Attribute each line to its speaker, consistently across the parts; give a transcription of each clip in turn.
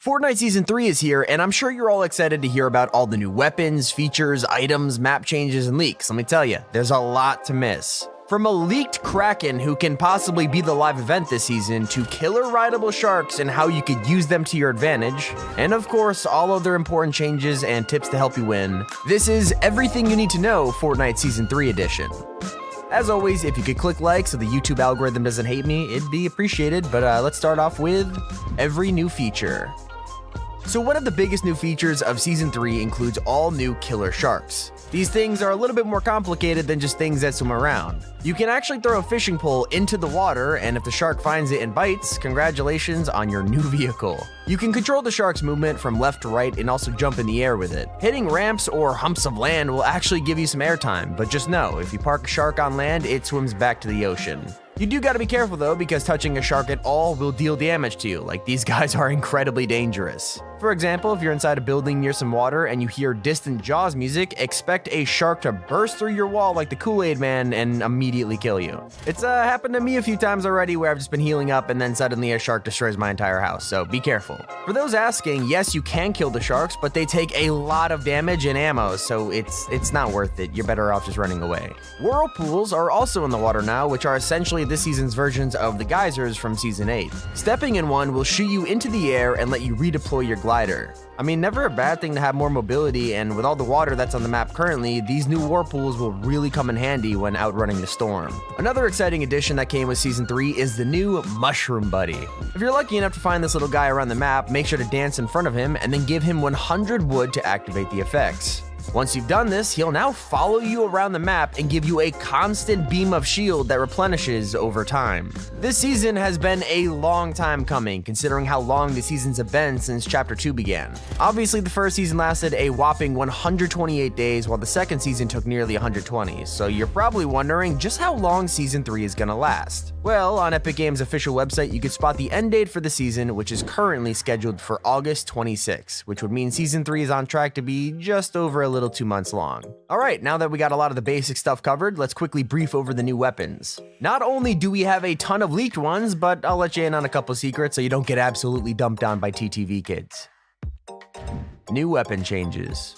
Speaker 1: Fortnite Season 3 is here, and I'm sure you're all excited to hear about all the new weapons, features, items, map changes, and leaks. Let me tell you, there's a lot to miss. From a leaked Kraken who can possibly be the live event this season, to killer rideable sharks and how you could use them to your advantage, and of course, all other important changes and tips to help you win. This is Everything You Need to Know Fortnite Season 3 edition. As always, if you could click like so the YouTube algorithm doesn't hate me, it'd be appreciated, but let's start off with every new feature. So one of the biggest new features of Season 3 includes all new killer sharks. These things are a little bit more complicated than just things that swim around. You can actually throw a fishing pole into the water, and if the shark finds it and bites, congratulations on your new vehicle. You can control the shark's movement from left to right and also jump in the air with it. Hitting ramps or humps of land will actually give you some airtime, but just know, if you park a shark on land, it swims back to the ocean. You do gotta be careful though, because touching a shark at all will deal damage to you, like these guys are incredibly dangerous. For example, if you're inside a building near some water and you hear distant Jaws music, expect a shark to burst through your wall like the Kool-Aid Man and immediately kill you. It's happened to me a few times already where I've just been healing up and then suddenly a shark destroys my entire house, so be careful. For those asking, yes, you can kill the sharks, but they take a lot of damage and ammo, so it's not worth it. You're better off just running away. Whirlpools are also in the water now, which are essentially this season's versions of the geysers from Season 8. Stepping in one will shoot you into the air and let you redeploy your glider. I mean, never a bad thing to have more mobility, and with all the water that's on the map currently, these new whirlpools will really come in handy when outrunning the storm. Another exciting addition that came with Season 3 is the new Mushroom Buddy. If you're lucky enough to find this little guy around the map, make sure to dance in front of him and then give him 100 wood to activate the effects. Once you've done this, he'll now follow you around the map and give you a constant beam of shield that replenishes over time. This season has been a long time coming, considering how long the seasons have been since Chapter 2 began. Obviously, the first season lasted a whopping 128 days, while the second season took nearly 120, so you're probably wondering just how long Season 3 is gonna last. Well, on Epic Games' official website, you could spot the end date for the season, which is currently scheduled for August 26, which would mean Season 3 is on track to be just over a little 2 months long. Alright, now that we got a lot of the basic stuff covered, let's quickly brief over the new weapons. Not only do we have a ton of leaked ones, but I'll let you in on a couple secrets so you don't get absolutely dumped on by TTV kids. New weapon changes.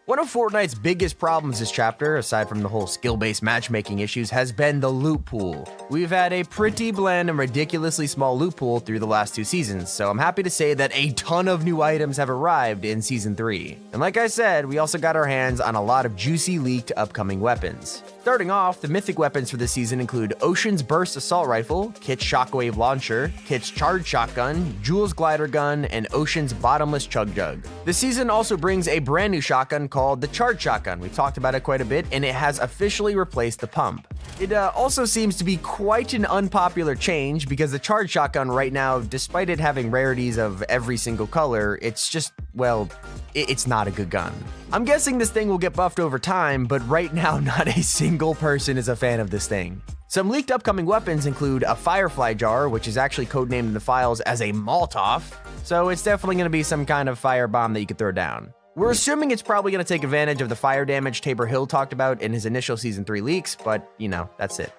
Speaker 1: One of Fortnite's biggest problems this chapter, aside from the whole skill-based matchmaking issues, has been the loot pool. We've had a pretty bland and ridiculously small loot pool through the last 2 seasons, so I'm happy to say that a ton of new items have arrived in Season 3. And like I said, we also got our hands on a lot of juicy leaked upcoming weapons. Starting off, the mythic weapons for this season include Ocean's Burst Assault Rifle, Kit's Shockwave Launcher, Kit's Charged Shotgun, Jules Glider Gun, and Ocean's Bottomless Chug Jug. This season also brings a brand new shotgun called the Charged Shotgun. We've talked about it quite a bit, and it has officially replaced the pump. It also seems to be quite an unpopular change because the Charged Shotgun right now, despite it having rarities of every single color, it's just, well, it's not a good gun. I'm guessing this thing will get buffed over time, but right now not a single person is a fan of this thing. Some leaked upcoming weapons include a Firefly Jar, which is actually codenamed in the files as a Molotov, so it's definitely going to be some kind of fire bomb that you could throw down. We're assuming it's probably going to take advantage of the fire damage Tabor Hill talked about in his initial Season 3 leaks, but, you know, that's it.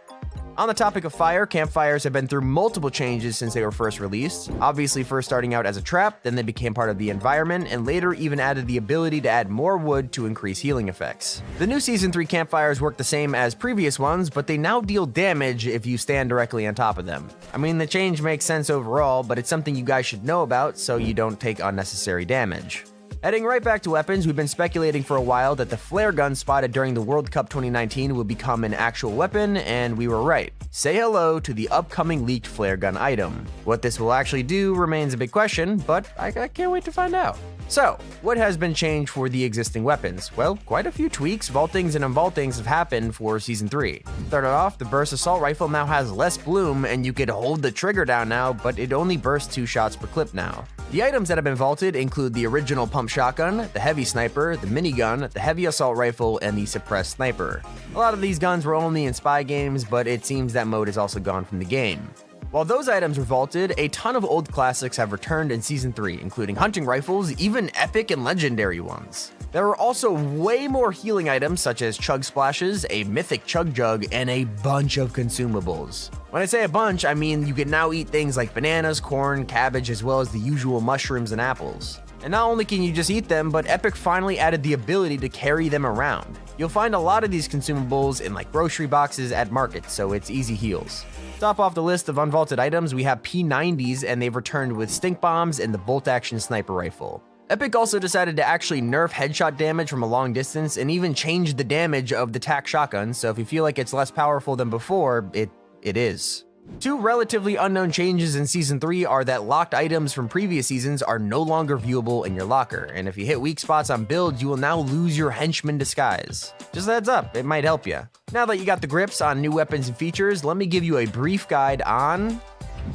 Speaker 1: On the topic of fire, campfires have been through multiple changes since they were first released. Obviously, first starting out as a trap, then they became part of the environment, and later even added the ability to add more wood to increase healing effects. The new Season 3 campfires work the same as previous ones, but they now deal damage if you stand directly on top of them. I mean, the change makes sense overall, but it's something you guys should know about so you don't take unnecessary damage. Heading right back to weapons, we've been speculating for a while that the flare gun spotted during the World Cup 2019 will become an actual weapon, and we were right. Say hello to the upcoming leaked flare gun item. What this will actually do remains a big question, but I can't wait to find out. So, what has been changed for the existing weapons? Well, quite a few tweaks, vaultings, and unvaultings have happened for Season 3. Started off, the Burst Assault Rifle now has less bloom, and you could hold the trigger down now, but it only bursts 2 shots per clip now. The items that have been vaulted include the original pump shotgun, the heavy sniper, the minigun, the heavy assault rifle, and the suppressed sniper. A lot of these guns were only in spy games, but it seems that mode is also gone from the game. While those items were vaulted, a ton of old classics have returned in Season 3, including hunting rifles, even epic and legendary ones. There are also way more healing items such as chug splashes, a mythic chug jug, and a bunch of consumables. When I say a bunch, I mean you can now eat things like bananas, corn, cabbage, as well as the usual mushrooms and apples. And not only can you just eat them, but Epic finally added the ability to carry them around. You'll find a lot of these consumables in like grocery boxes at markets, so it's easy heals. Top off the list of unvaulted items, we have P90s, and they've returned with stink bombs and the bolt-action sniper rifle. Epic also decided to actually nerf headshot damage from a long distance and even change the damage of the TAC shotgun, so if you feel like it's less powerful than before, it is. Two relatively unknown changes in Season 3 are that locked items from previous seasons are no longer viewable in your locker, and if you hit weak spots on builds, you will now lose your henchman disguise. Just a heads up, it might help you. Now that you got the grips on new weapons and features, let me give you a brief guide on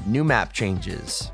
Speaker 1: new map changes.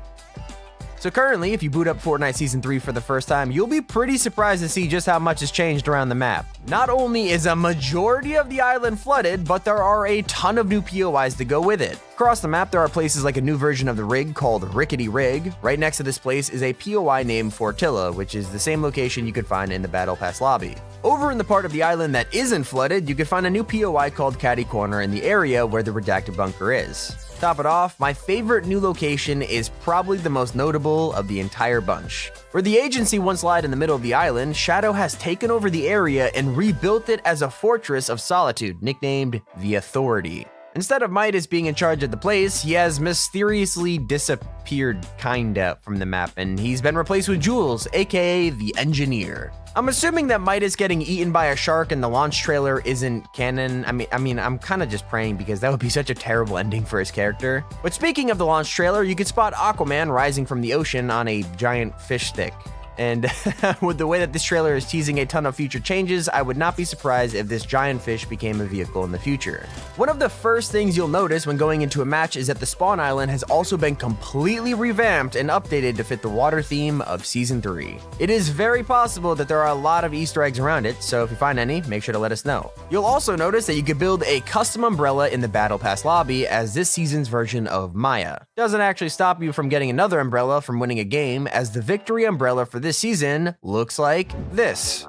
Speaker 1: So currently, if you boot up Fortnite Season 3 for the first time, you'll be pretty surprised to see just how much has changed around the map. Not only is a majority of the island flooded, but there are a ton of new POIs to go with it. Across the map, there are places like a new version of the rig called Rickety Rig. Right next to this place is a POI named Fortilla, which is the same location you could find in the Battle Pass lobby. Over in the part of the island that isn't flooded, you can find a new POI called Caddy Corner in the area where the redacted bunker is. Top it off, my favorite new location is probably the most notable of the entire bunch. Where the agency once lied in the middle of the island, Shadow has taken over the area and rebuilt it as a fortress of solitude, nicknamed the Authority. Instead of Midas being in charge of the place, he has mysteriously disappeared kinda from the map, and he's been replaced with Jules, aka the Engineer. I'm assuming that Midas getting eaten by a shark in the launch trailer isn't canon. I mean, I'm kind of just praying because that would be such a terrible ending for his character. But speaking of the launch trailer, you could spot Aquaman rising from the ocean on a giant fish stick. And with the way that this trailer is teasing a ton of future changes, I would not be surprised if this giant fish became a vehicle in the future. One of the first things you'll notice when going into a match is that the spawn island has also been completely revamped and updated to fit the water theme of Season 3. It is very possible that there are a lot of Easter eggs around it, so if you find any, make sure to let us know. You'll also notice that you can build a custom umbrella in the Battle Pass lobby as this season's version of Maya. Doesn't actually stop you from getting another umbrella from winning a game, as the victory umbrella for this season looks like this.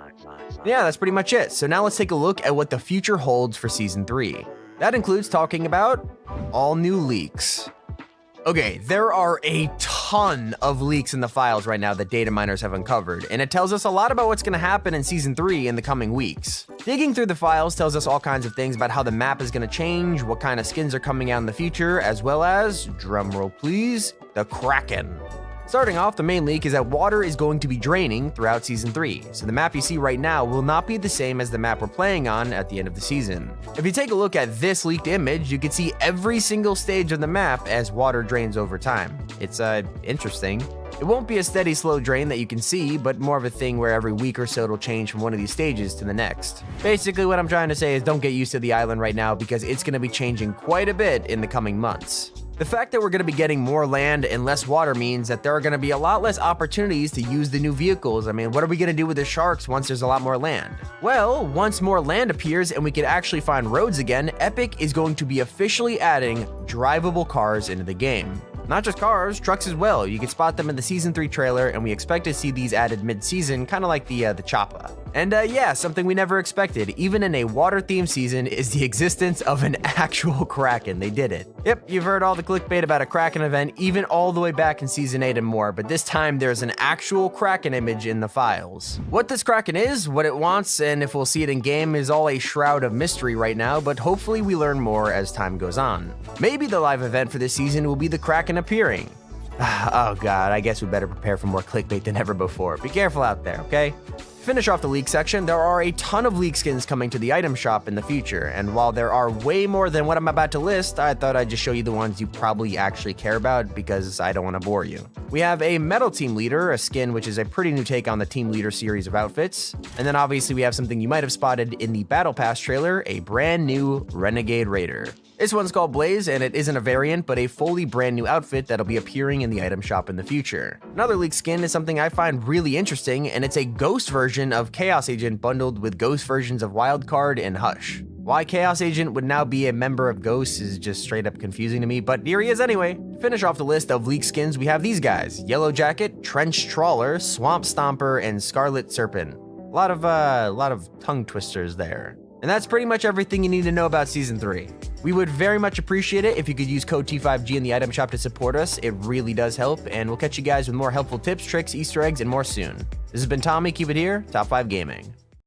Speaker 1: Yeah, that's pretty much it. So now let's take a look at what the future holds for Season 3. That includes talking about all new leaks. Okay, there are a ton of leaks in the files right now that data miners have uncovered, and it tells us a lot about what's going to happen in Season 3 in the coming weeks. Digging through the files tells us all kinds of things about how the map is going to change, what kind of skins are coming out in the future, as well as, drumroll please, the Kraken. Starting off, the main leak is that water is going to be draining throughout Season 3, so the map you see right now will not be the same as the map we're playing on at the end of the season. If you take a look at this leaked image, you can see every single stage of the map as water drains over time. It's interesting. It won't be a steady slow drain that you can see, but more of a thing where every week or so it'll change from one of these stages to the next. Basically what I'm trying to say is don't get used to the island right now because it's going to be changing quite a bit in the coming months. The fact that we're going to be getting more land and less water means that there are going to be a lot less opportunities to use the new vehicles. I mean, what are we going to do with the sharks once there's a lot more land? Well, once more land appears and we can actually find roads again, Epic is going to be officially adding drivable cars into the game. Not just cars, trucks as well. You can spot them in the Season 3 trailer, and we expect to see these added mid-season, kind of like the Choppa. And yeah, something we never expected, even in a water-themed season, is the existence of an actual Kraken. They did it. Yep, you've heard all the clickbait about a Kraken event, even all the way back in Season 8 and more, but this time there's an actual Kraken image in the files. What this Kraken is, what it wants, and if we'll see it in game is all a shroud of mystery right now, but hopefully we learn more as time goes on. Maybe the live event for this season will be the Kraken appearing. Oh god, I guess we better prepare for more clickbait than ever before. Be careful out there, okay? Finish off the leak section, there are a ton of leak skins coming to the item shop in the future, and while there are way more than what I'm about to list, I thought I'd just show you the ones you probably actually care about because I don't want to bore you. We have a Metal Team Leader, a skin which is a pretty new take on the Team Leader series of outfits, and then obviously we have something you might have spotted in the Battle Pass trailer, a brand new Renegade Raider. This one's called Blaze, and it isn't a variant, but a fully brand new outfit that'll be appearing in the item shop in the future. Another leaked skin is something I find really interesting, and it's a ghost version of Chaos Agent bundled with ghost versions of Wildcard and Hush. Why Chaos Agent would now be a member of Ghosts is just straight up confusing to me, but here he is anyway. To finish off the list of leaked skins, we have these guys: Yellow Jacket, Trench Trawler, Swamp Stomper, and Scarlet Serpent. A lot of tongue twisters there. And that's pretty much everything you need to know about Season 3. We would very much appreciate it if you could use code T5G in the item shop to support us. It really does help, and we'll catch you guys with more helpful tips, tricks, Easter eggs, and more soon. This has been Tommy. Keep it here. Top 5 Gaming.